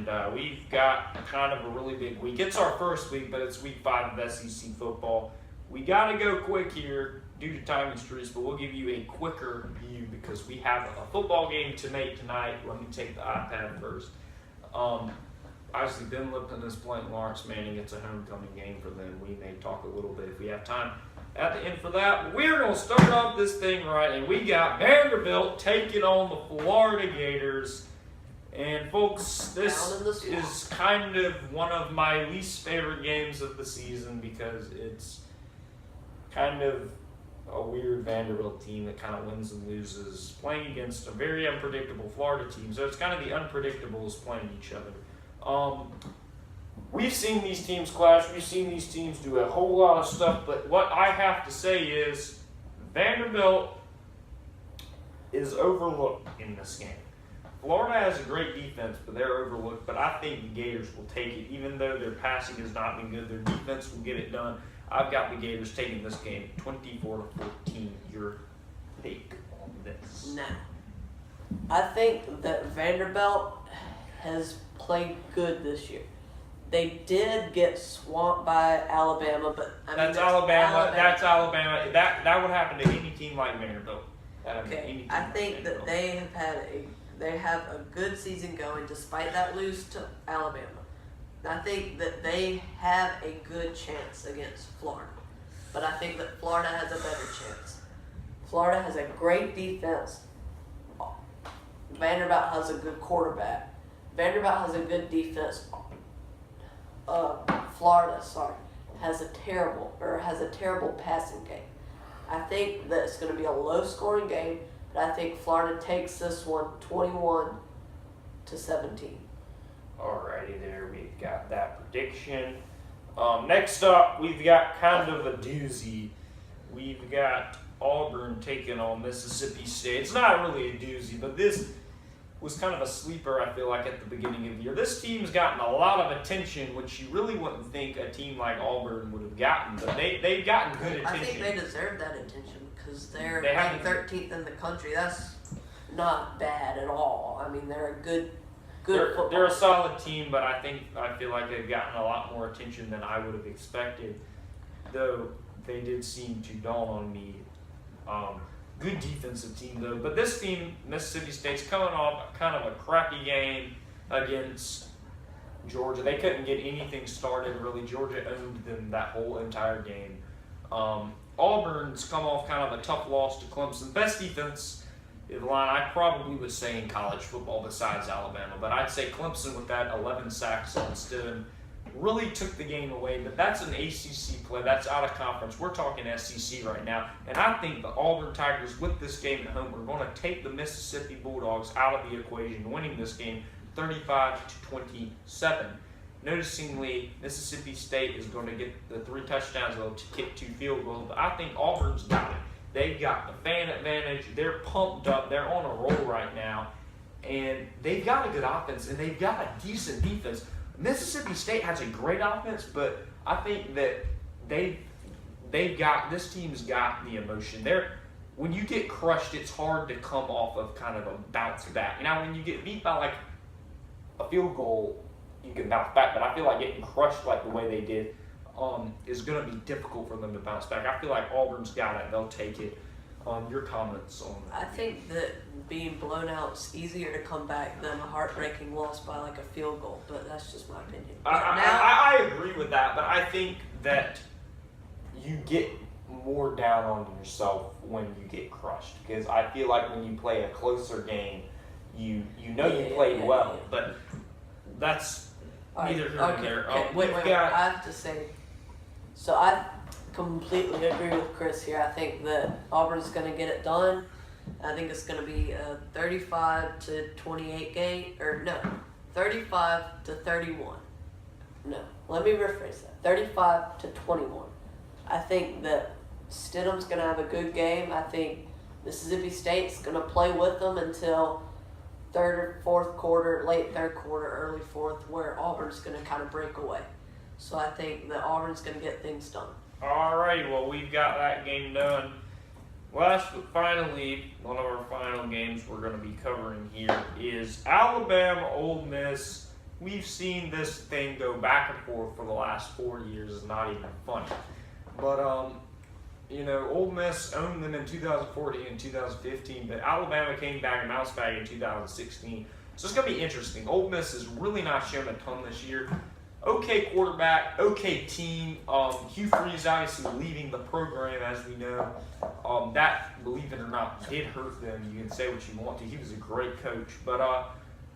and we've got kind of a really big week. It's our first week, but it's week 5 of SEC football. We got to go quick here due to time constraints, but we'll give you a quicker view because we have a football game to make tonight. Let me take the iPad first. Obviously, Ben Lipton is playing Lawrence Manning. It's a homecoming game for them. We may talk a little bit if we have time at the end for that. We're going to start off this thing right, and we got Vanderbilt taking on the Florida Gators. And folks, this is kind of one of my least favorite games of the season because it's kind of a weird Vanderbilt team that kind of wins and loses, playing against a very unpredictable Florida team. So it's kind of the unpredictables playing each other. We've seen these teams clash. We've seen these teams do a whole lot of stuff. But what I have to say is Vanderbilt is overlooked in this game. Florida has a great defense, but they're overlooked. But I think the Gators will take it. Even though their passing has not been good, their defense will get it done. I've got the Gators taking this game 24-14. Your take on this? Now, I think that Vanderbilt has played good this year. They did get swamped by Alabama, but that's Alabama. That's Alabama. That would happen to any team like Vanderbilt. Okay, I think that they have a good season going despite that lose to Alabama. I think that they have a good chance against Florida, but I think that Florida has a better chance. Florida has a great defense. Vanderbilt has a good quarterback. Vanderbilt has a good defense. Florida, has a terrible passing game. I think that it's going to be a low-scoring game, but I think Florida takes this one 21-17. Alrighty, there we've got that prediction. Next up, we've got kind of a doozy. We've got Auburn taking on Mississippi State. It's not really a doozy, but this was kind of a sleeper, I feel like, at the beginning of the year. This team's gotten a lot of attention, which you really wouldn't think a team like Auburn would have gotten, but they've gotten good attention. I think they deserve that attention because they're ranked 13th in the country. That's not bad at all. I mean, they're a good football. They're a solid team, but I feel like they've gotten a lot more attention than I would have expected, though they did seem to dawn on me. Good defensive team, though. But this team, Mississippi State's coming off kind of a crappy game against Georgia. They couldn't get anything started, really. Georgia owned them that whole entire game. Auburn's come off kind of a tough loss to Clemson. Best defense in the line, I probably would say in college football besides Alabama. But I'd say Clemson with that 11 sacks on Stidham really took the game away, but that's an ACC play. That's out of conference. We're talking SEC right now, and I think the Auburn Tigers with this game at home are going to take the Mississippi Bulldogs out of the equation, winning this game 35-27. Noticingly, Mississippi State is going to get the 3 touchdowns. They'll kick 2 field goals, but I think Auburn's got it. They've got the fan advantage. They're pumped up. They're on a roll right now, and they've got a good offense, and they've got a decent defense. Mississippi State has a great offense, but I think that this team's got the emotion. When you get crushed, it's hard to come off of kind of a bounce back. Now, when you get beat by like a field goal, you can bounce back, but I feel like getting crushed like the way they did is going to be difficult for them to bounce back. I feel like Auburn's got it. They'll take it. Your comments on that? I think that being blown out is easier to come back than a heartbreaking loss by like a field goal, but that's just my opinion. I agree with that, but I think that you get more down on yourself when you get crushed because I feel like when you play a closer game, you played well, but that's neither here nor there. Wait, I have to say, so I completely agree with Chris here. I think that Auburn's going to get it done. I think it's going to be a 35-28 game, 35-31. No, let me rephrase that. 35-21. I think that Stidham's going to have a good game. I think Mississippi State's going to play with them until third or fourth quarter, late third quarter, early fourth, where Auburn's going to kind of break away. So I think that Auburn's going to get things done. All right, well, we've got that game done. Last but finally, one of our final games we're going to be covering here is Alabama Ole Miss. we've seen this thing go back and forth for the last 4 years. It's not even funny. But Ole Miss owned them in 2014 and 2015, but Alabama came back and bounced back in 2016. So it's going to be interesting. Ole Miss has really not shown a ton this year. Okay quarterback, okay team. Hugh Freeze obviously leaving the program, as we know. That, believe it or not, did hurt them. You can say what you want to. He was a great coach. But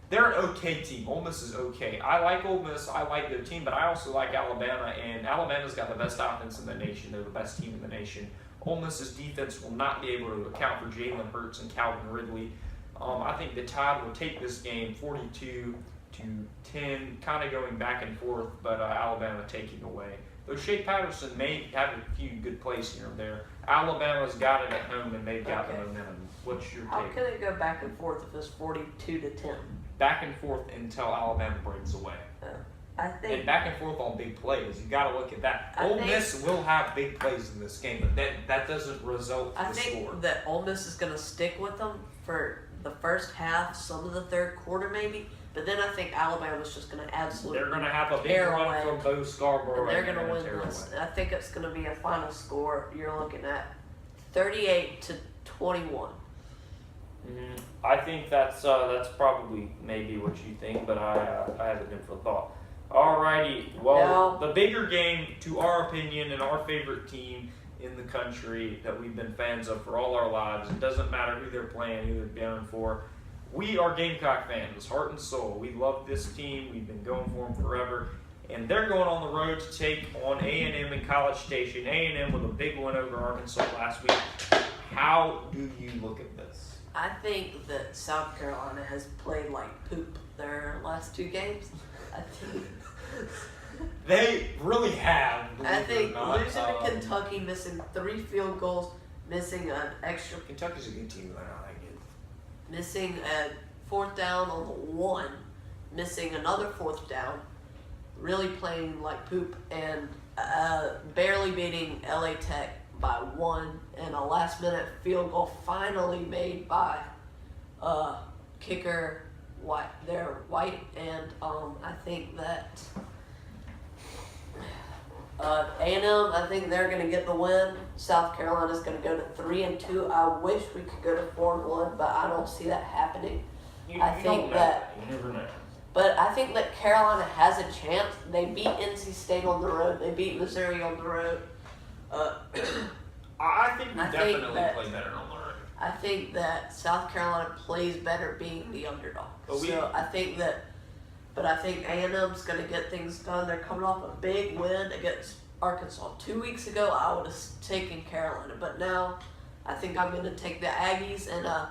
they're an okay team. Ole Miss is okay. I like Ole Miss. I like their team, but I also like Alabama. And Alabama's got the best offense in the nation. They're the best team in the nation. Ole Miss's defense will not be able to account for Jalen Hurts and Calvin Ridley. I think the Tide will take this game 42-10, kind of going back and forth, but Alabama taking away. Though Shea Patterson may have a few good plays here and there. Alabama's got it at home, and they've got the momentum. What's your How take? can it go back and forth if it's 42-10? Back and forth until Alabama breaks away. I think And back and forth on big plays. You got to look at that. I Ole think- Miss will have big plays in this game, but that doesn't result in I the think score. that Ole Miss is going to stick with them for the first half, some of the third quarter maybe, but then I think Alabama's just going to absolutely They're going to have a big tear run away. from Bo Scarborough. and they're and going to tear win this. away. I think it's going to be a final score. You're looking at 38-21. I think that's probably maybe what you think, but I have a different thought. Alrighty, well, No. the bigger game, to our opinion, and our favorite team in the country that we've been fans of for all our lives. It doesn't matter who they're playing, who they're going for. We are Gamecock fans, heart and soul. We love this team. We've been going for them forever. And they're going on the road to take on A&M in College Station. A&M with a big win over Arkansas last week. How do you look at this? I think that South Carolina has played like poop their last two games. I think They really have. I believe it or think not. losing to Kentucky, missing 3 field goals, missing an extra, Kentucky's a good team. They're not that good. missing a 4th down on the 1, missing another 4th down, really playing like poop, and barely beating LA Tech by 1, and a last-minute field goal finally made by kicker White, and I think that A&M, I think they're going to get the win. South Carolina's going to go to 3-2. I wish we could go to 4-1, but I don't see that happening. I think don't know. that- You never know. But I think that Carolina has a chance. They beat NC State on the road. They beat Missouri on the road. I think we I think definitely that- play better on the road. I think that South Carolina plays better being the underdog. But So I think that, but I think A&M's going to get things done. They're coming off a big win against Arkansas. 2 weeks ago, I would have taken Carolina, but now I think I'm going to take the Aggies in a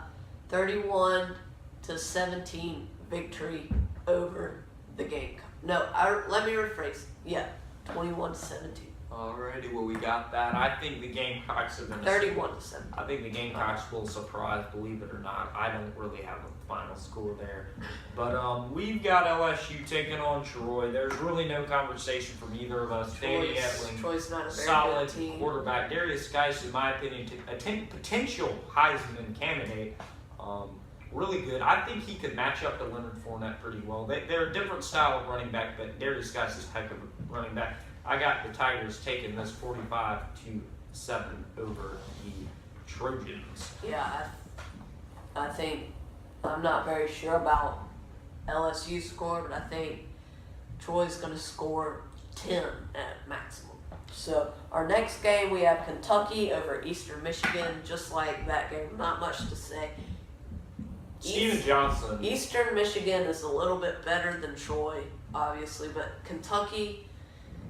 31-17 victory over the Gamecock. No, let me rephrase. Yeah, 21-17. Alrighty, well we got that. I think the Gamecocks are going to. 31-17. I think the Gamecocks will surprise, believe it or not. I don't really have a final score there. But we've got LSU taking on Troy. There's really no conversation from either of us. Danny Etling, Troy's not a very solid good team. quarterback. Darius Geis, in my opinion, a potential Heisman candidate. Really good. I think he could match up to Leonard Fournette pretty well. They're a different style of running back, but Darius Geis is a heck of a running back. I got the Tigers taking this 45-7 over the Trojans. Yeah, I think I'm not very sure about LSU's score, but I think Troy's going to score 10 at maximum. So our next game, we have Kentucky over Eastern Michigan, just like that game. Not much to say. Steven Johnson. Eastern Michigan is a little bit better than Troy, obviously, but Kentucky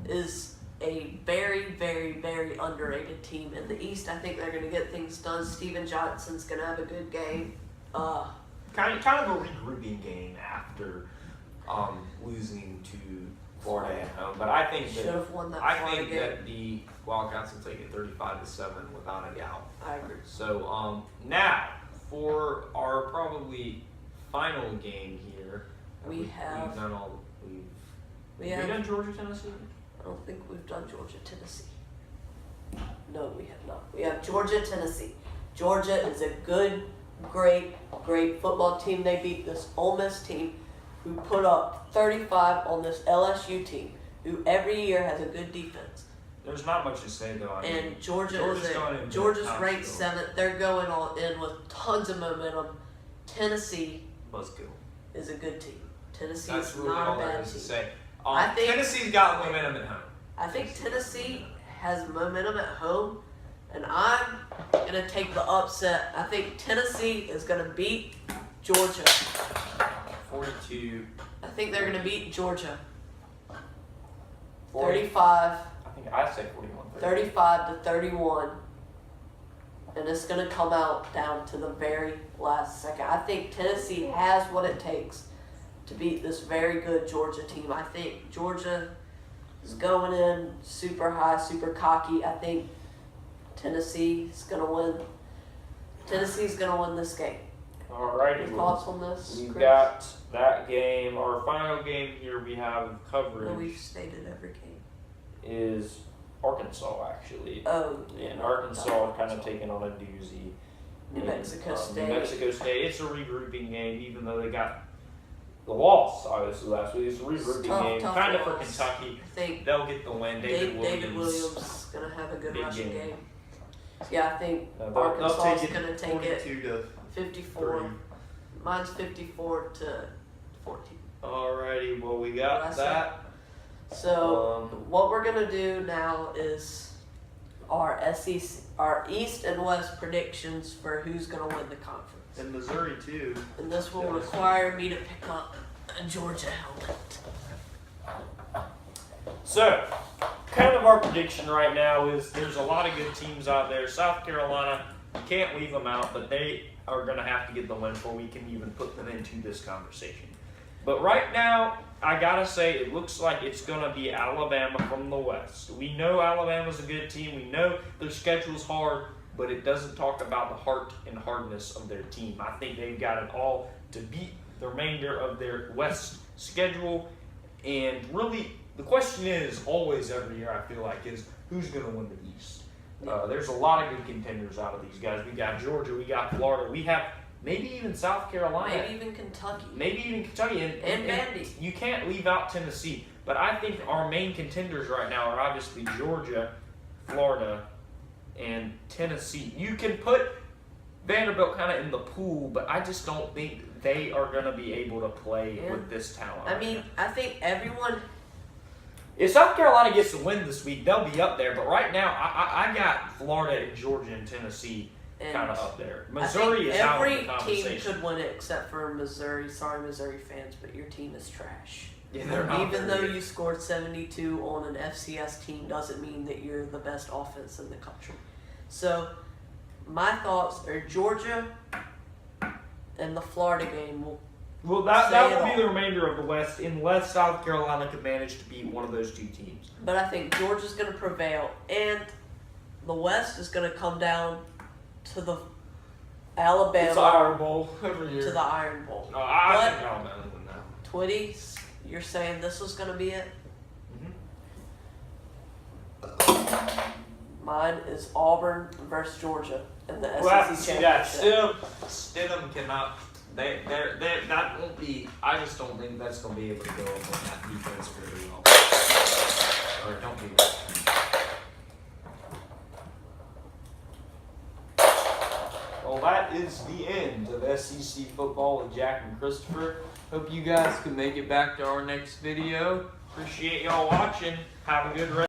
is a very, very, very underrated team in the East. I think they're going to get things done. Steven Johnson's going to have a good game. Kind of a regrouping game after losing to Florida at home. But I think Should that have won that I Florida think game. that the Wildcats will take it 35-7 without a doubt. I agree. So now for our probably final game here, We've done all We have we have. done Georgia Tennessee. I don't think we've done Georgia Tennessee. No, we have not. We have Georgia Tennessee. Georgia is a good, great football team. They beat this Ole Miss team, who put up 35 on this LSU team, who every year has a good defense. There's not much to say though. I mean, And Georgia's top ranked still. 7th. They're going all in with tons of momentum. Tennessee Let's go. is a good team. Tennessee That's is really not all a there bad is to team. say. I think- Tennessee's got momentum at home. I think Tennessee has momentum at home, and I'm gonna take the upset. I think Tennessee is gonna beat Georgia. 42. I think they're gonna beat Georgia. 40. 35, I think I say 41. 35 to 31. And it's gonna come out down to the very last second. I think Tennessee has what it takes to beat this very good Georgia team. I think Georgia is going in super high, super cocky. I think Tennessee's gonna win. Tennessee's gonna win this game. Alrighty. Any thoughts on this? We've Chris? got that game. Our final game here we have No, coverage we've stated every game. is Arkansas actually. Oh, And yeah, Arkansas not kind of Arkansas. taking on a doozy. New in, Mexico State. New Mexico State. It's a regrouping game, even though they got the loss obviously last week. It's a regrouping game, Tough kind of for loss. Kentucky. I think They'll get the win. David Williams is gonna have a good Big rushing game. game. Yeah, I think They'll Arkansas is take it gonna take it 42 to 54. 3. Mine's 54 to 14. Alrighty, well we got What'd I that. So what we're gonna do now is our SEC, our East and West predictions for who's gonna win the conference. In Missouri too. And this will require me to pick up a Georgia helmet. So, kind of our prediction right now is there's a lot of good teams out there. South Carolina, you can't leave them out, but they are going to have to get the win before we can even put them into this conversation. But right now, I got to say, it looks like it's going to be Alabama from the West. We know Alabama's a good team. We know their schedule's hard, but it doesn't talk about the heart and hardness of their team. I think they've got it all to beat the remainder of their West schedule. And really, the question is always every year, I feel like, is who's going to win the East? There's a lot of good contenders out of these guys. We got Georgia, we got Florida, we have maybe even South Carolina. Maybe even Kentucky. Maybe even Kentucky. And Vandy. You can't leave out Tennessee. But I think our main contenders right now are obviously Georgia, Florida, and Tennessee. You can put Vanderbilt kind of in the pool, but I just don't think they are going to be able to play Yeah. with this talent. I mean, I think everyone. if South Carolina gets the win this week, they'll be up there. But right now, I got Florida and Georgia and Tennessee And kind of up there. I Missouri think is out of every the team conversation. could win it except for Missouri. Sorry, Missouri fans, but your team is trash. Yeah, they're not Even very though good. you scored 72 on an FCS team doesn't mean that you're the best offense in the country. So, my thoughts are Georgia and the Florida game will. Well, that Say it will be all. the remainder of the West, unless South Carolina can manage to beat one of those two teams. But I think Georgia's going to prevail, and the West is going to come down to the Alabama, It's the Iron Bowl every year. to the Iron Bowl. No, I But- think Alabama win that. Twitties, you're saying this was going to be it? Mine is Auburn versus Georgia in the We'll have to SEC see that. championship. Stidham cannot. They that won't be. I just don't think that's going to be able to go up on that defense very well. Or don't be. Well, that is the end of SEC football with Jack and Christopher. Hope you guys can make it back to our next video. Appreciate y'all watching. Have a good rest.